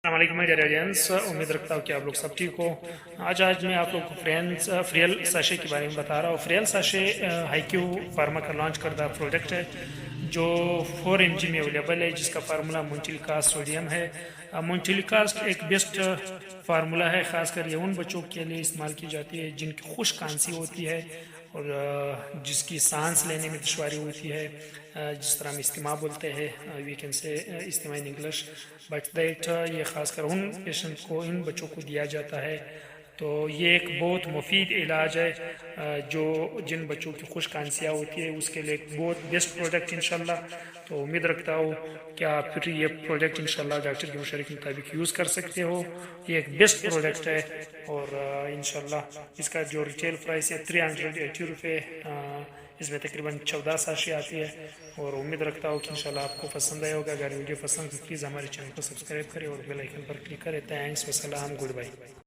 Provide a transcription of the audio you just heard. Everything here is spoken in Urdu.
السلام علیکم میڈیا ریڈینس، امید رکھتا ہوں کہ آپ لوگ سب ٹھیک ہو۔ آج میں آپ لوگ کو فریل ساشے کے بارے میں بتا رہا ہوں۔ فریل ساشے ہائیکیو فارما کا لانچ کردہ پروڈکٹ ہے جو 4 mg میں اویلیبل ہے، جس کا فارمولا مونٹیلیکاسٹ سوڈیم ہے۔ مونٹیلیکاسٹ ایک بیسٹ فارمولا ہے، خاص کر یہ ان بچوں کے لیے استعمال کی جاتی ہے جن کی خشک کھانسی ہوتی ہے اور جس کی سانس لینے میں دشواری ہوتی ہے، جس طرح ہم استماع بولتے ہیں، وی کین سے استماع ان انگلش، بٹ دیٹ یہ خاص کر ان پیشنٹ کو، ان بچوں کو دیا جاتا ہے۔ تو یہ ایک بہت مفید علاج ہے جو جن بچوں کی خشک کھانسیاں ہوتی ہے اس کے لیے ایک بہت بیسٹ پروڈکٹ انشاءاللہ۔ تو امید رکھتا ہوں کہ آپ پھر یہ پروڈکٹ انشاءاللہ ڈاکٹر کی مشورے کے مطابق یوز کر سکتے ہو۔ یہ ایک بیسٹ پروڈکٹ ہے اور انشاءاللہ اس کا جو ریٹیل پرائس ہے 380 روپے، اس میں تقریباً 14 ساشے آتی ہے، اور امید رکھتا ہوں کہ انشاءاللہ آپ کو پسند آئے ہوگا۔ اگر ویڈیو پسند تو پلیز ہمارے چینل کو سبسکرائب کریں اور بیل آئیکن پر کلک کریں۔ تھینکس، والسلام، گڈ بائی۔